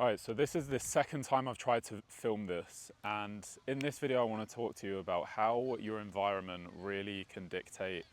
All right, so this is the second time I've tried to film this, and in this video I want to talk to you about how your environment really can dictate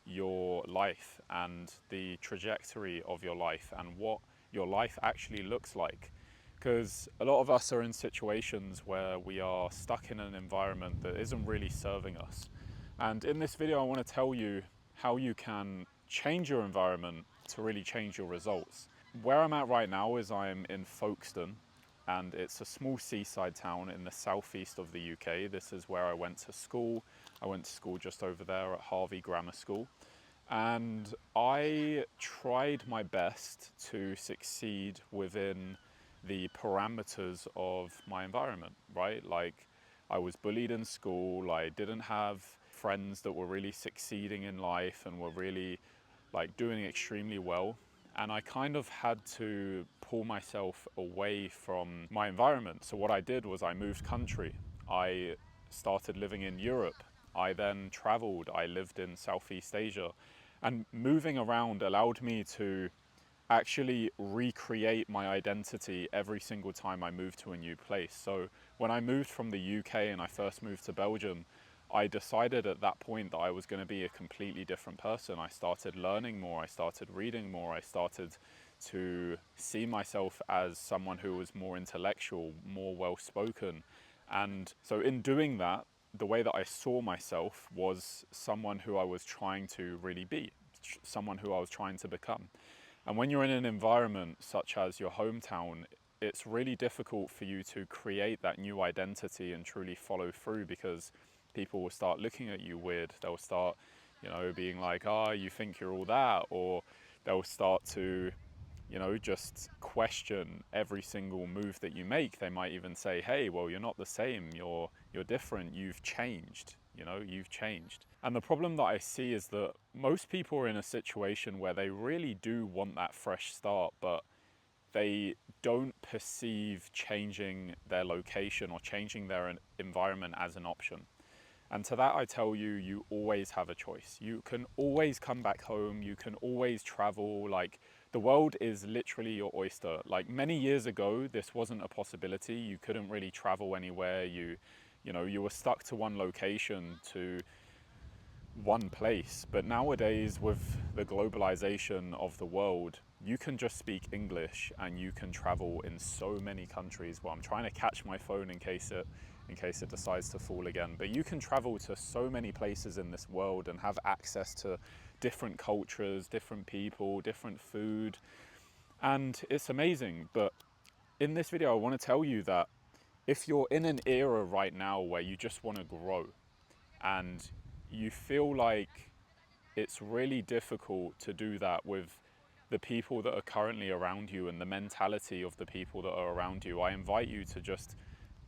your life and the trajectory of your life and what your life actually looks like. Because a lot of us are in situations where we are stuck in an environment that isn't really serving us. And in this video I want to tell you how you can change your environment to really change your results. Where I'm at right now is I'm in Folkestone, and it's a small seaside town in the southeast of the UK. This is where I went to school. I went to school just over there at Harvey Grammar School. And I tried my best to succeed within the parameters of my environment, right? Like, I was bullied in school, I didn't have friends that were really succeeding in life and were really like doing extremely well. And I kind of had to pull myself away from my environment. So what I did was I moved country. I started living in Europe. I then traveled. I lived in Southeast Asia. And moving around allowed me to actually recreate my identity every single time I moved to a new place. So when I moved from the UK and I first moved to Belgium, I decided at that point that I was going to be a completely different person. I started learning more, I started reading more, I started to see myself as someone who was more intellectual, more well-spoken. And so in doing that, the way that I saw myself was someone who I was trying to really be, someone who I was trying to become. And when you're in an environment such as your hometown, it's really difficult for you to create that new identity and truly follow through, because people will start looking at you weird. They'll start, being like, you think you're all that, or they'll start to, just question every single move that you make. They might even say, hey, well, you're not the same, you're different, you've changed. You've changed. And the problem that I see is that most people are in a situation where they really do want that fresh start, but they don't perceive changing their location or changing their environment as an option. And to that I tell you, you always have a choice. You can always come back home, you can always travel. Like, the world is literally your oyster. Like, many years ago, this wasn't a possibility. You couldn't really travel anywhere. You were stuck to one location, to one place. But nowadays, with the globalization of the world, you can just speak English and you can travel in so many countries. Well, I'm trying to catch my phone in case it decides to fall again. But you can travel to so many places in this world and have access to different cultures, different people, different food. And it's amazing. But in this video, I want to tell you that if you're in an era right now where you just want to grow and you feel like it's really difficult to do that with the people that are currently around you and the mentality of the people that are around you, I invite you to just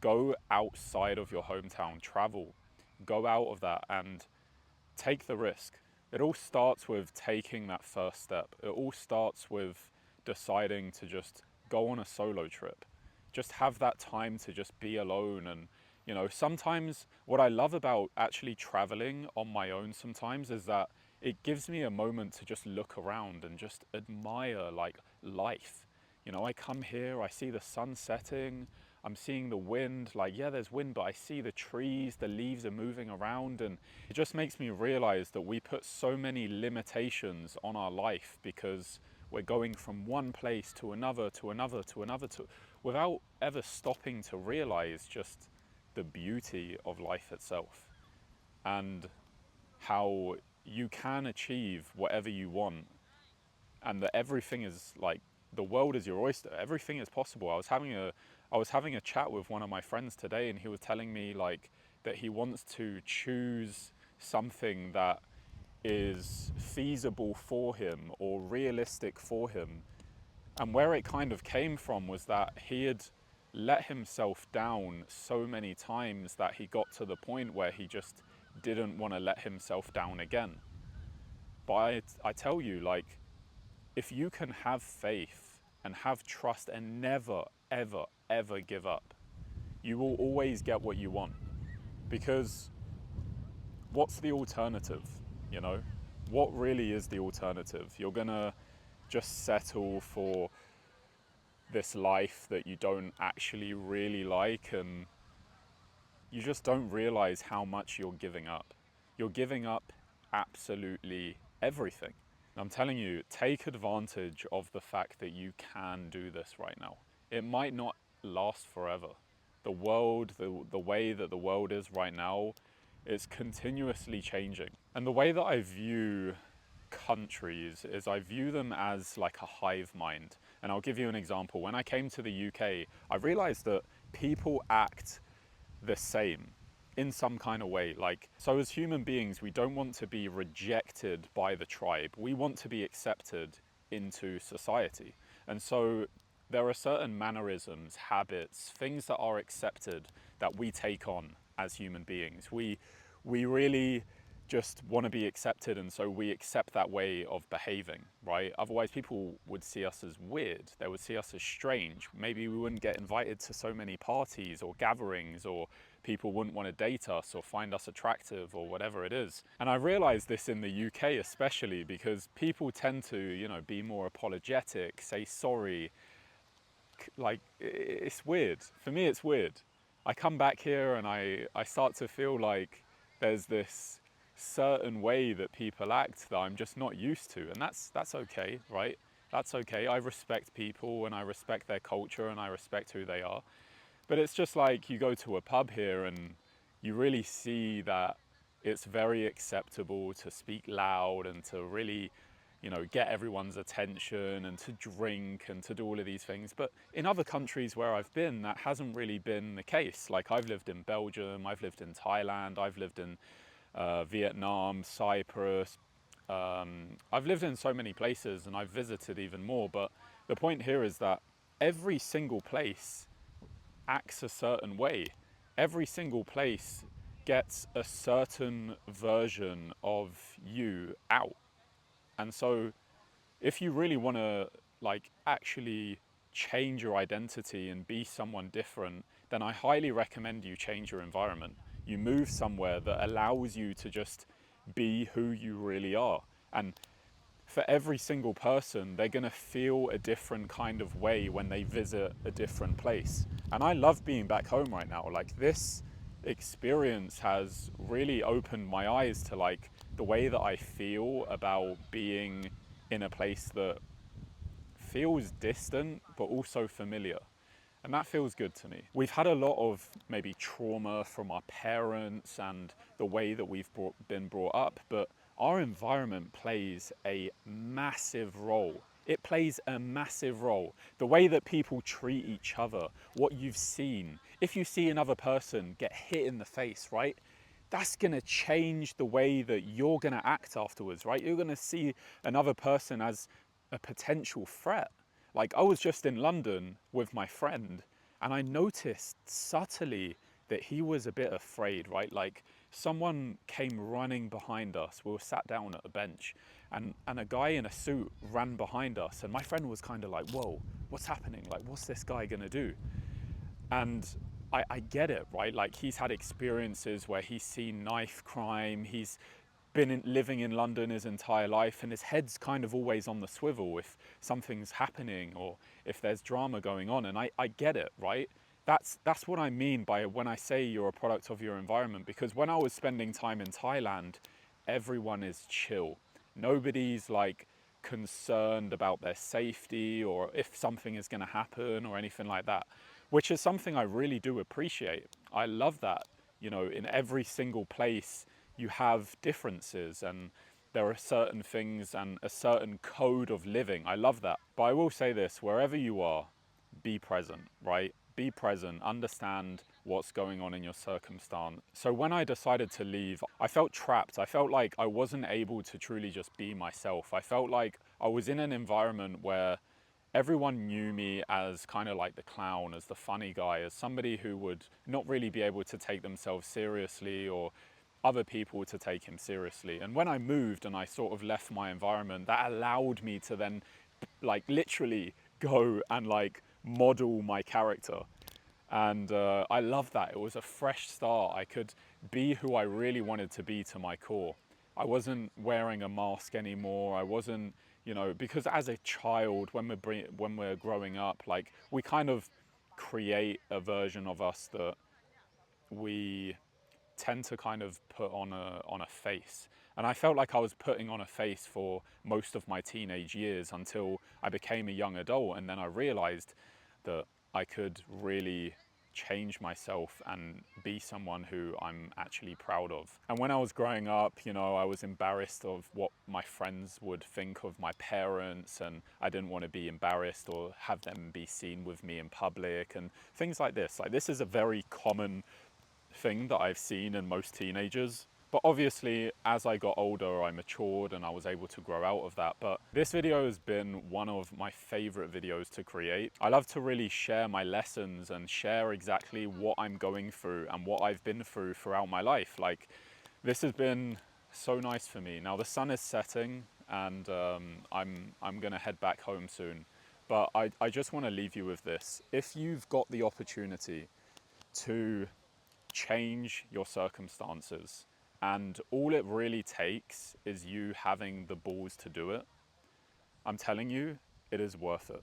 go outside of your hometown, travel, go out of that and take the risk. It all starts with taking that first step. It all starts with deciding to just go on a solo trip. Just have that time to just be alone. And sometimes what I love about actually traveling on my own sometimes is that it gives me a moment to just look around and just admire like life. I come here, I see the sun setting, I'm seeing the wind. Like, yeah, there's wind, but I see the trees, the leaves are moving around, and it just makes me realize that we put so many limitations on our life because we're going from one place to another, to another, to another, without ever stopping to realize just the beauty of life itself and how you can achieve whatever you want, and that everything is like, the world is your oyster. Everything is possible. I was having a chat with one of my friends today, and he was telling me like that he wants to choose something that is feasible for him or realistic for him. And where it kind of came from was that he had let himself down so many times that he got to the point where he just didn't want to let himself down again. But I tell you, like, if you can have faith and have trust and never, ever, ever give up, you will always get what you want. Because what's the alternative? What really is the alternative? You're gonna just settle for this life that you don't actually really like, and you just don't realize how much you're giving up. You're giving up absolutely everything. I'm telling you, take advantage of the fact that you can do this right now. It might not last forever. The world, the way that the world is right now, is continuously changing. And the way that I view countries is I view them as like a hive mind. And I'll give you an example. When I came to the UK, I realized that people act the same in some kind of way. Like, so as human beings, we don't want to be rejected by the tribe. We want to be accepted into society. And so there are certain mannerisms, habits, things that are accepted that we take on as human beings. We really just want to be accepted, and so we accept that way of behaving, right? Otherwise people would see us as weird, they would see us as strange. Maybe we wouldn't get invited to so many parties or gatherings, or people wouldn't want to date us or find us attractive or whatever it is. And I realized this in the UK especially, because people tend to, you know, be more apologetic, say sorry. Like, it's weird. For me, it's weird. I come back here and I start to feel like there's this certain way that people act that I'm just not used to. And that's okay, right? That's okay. I respect people and I respect their culture and I respect who they are. But it's just like you go to a pub here and you really see that it's very acceptable to speak loud and to really, you know, get everyone's attention and to drink and to do all of these things. But in other countries where I've been, that hasn't really been the case. Like, I've lived in Belgium, I've lived in Thailand, I've lived in Vietnam, Cyprus. I've lived in so many places and I've visited even more. But the point here is that every single place acts a certain way. Every single place gets a certain version of you out. And so if you really want to, like, actually change your identity and be someone different, then I highly recommend you change your environment. You move somewhere that allows you to just be who you really are. And for every single person, they're going to feel a different kind of way when they visit a different place. And I love being back home right now. Like, this experience has really opened my eyes to, like, the way that I feel about being in a place that feels distant but also familiar. And that feels good to me. We've had a lot of maybe trauma from our parents and the way that we've been brought up, but our environment plays a massive role. It plays a massive role. The way that people treat each other, what you've seen. If you see another person get hit in the face, right? That's gonna change the way that you're gonna act afterwards, right? You're gonna see another person as a potential threat. Like, I was just in London with my friend and I noticed subtly that he was a bit afraid, right? Like, someone came running behind us. We were sat down at a bench and a guy in a suit ran behind us. And my friend was kind of like, whoa, what's happening? Like, what's this guy gonna do? And I get it, right? Like, he's had experiences where he's seen knife crime, he's been living in London his entire life, and his head's kind of always on the swivel if something's happening or if there's drama going on. And I get it, right? That's what I mean by when I say you're a product of your environment, because when I was spending time in Thailand, everyone is chill. Nobody's like concerned about their safety or if something is going to happen or anything like that, which is something I really do appreciate. I love that, you know, in every single place you have differences and there are certain things and a certain code of living. I love that. But I will say this, wherever you are, be present, right? Be present, understand what's going on in your circumstance. So when I decided to leave, I felt trapped. I felt like I wasn't able to truly just be myself. I felt like I was in an environment where everyone knew me as kind of like the clown, as the funny guy, as somebody who would not really be able to take themselves seriously or other people to take him seriously. And when I moved and I sort of left my environment, that allowed me to then like literally go and like model my character. And I love that. It was a fresh start. I could be who I really wanted to be to my core. I wasn't wearing a mask anymore. I wasn't, you know, because as a child, when we're growing up, like, we kind of create a version of us that we tend to kind of put on a face. And I felt like I was putting on a face for most of my teenage years until I became a young adult, and then I realized that I could really change myself and be someone who I'm actually proud of. And when I was growing up, you know, I was embarrassed of what my friends would think of my parents, and I didn't want to be embarrassed or have them be seen with me in public and things like this. Like, this is a very common thing that I've seen in most teenagers. But obviously, as I got older, I matured and I was able to grow out of that. But this video has been one of my favorite videos to create. I love to really share my lessons and share exactly what I'm going through and what I've been through throughout my life. Like, this has been so nice for me. Now the sun is setting, and I'm gonna head back home soon. But I just want to leave you with this. If you've got the opportunity to change your circumstances, and all it really takes is you having the balls to do it, I'm telling you, it is worth it.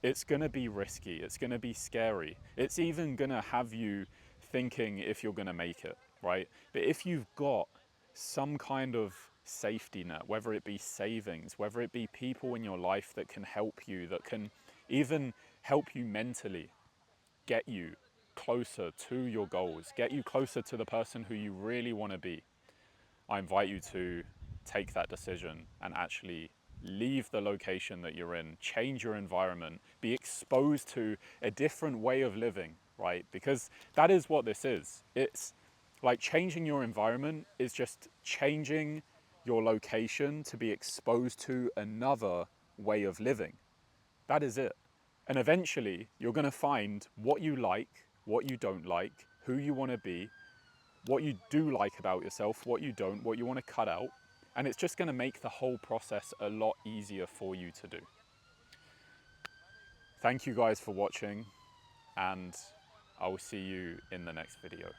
It's gonna be risky, it's gonna be scary, it's even gonna have you thinking if you're gonna make it, right? But if you've got some kind of safety net, whether it be savings, whether it be people in your life that can help you, that can even help you mentally, get you closer to your goals, get you closer to the person who you really want to be, I invite you to take that decision and actually leave the location that you're in, change your environment, be exposed to a different way of living, right? Because that is what this is. It's like changing your environment is just changing your location to be exposed to another way of living. That is it. And eventually, you're going to find what you like, what you don't like, who you want to be, what you do like about yourself, what you don't, what you want to cut out. And it's just going to make the whole process a lot easier for you to do. Thank you guys for watching, and I will see you in the next video.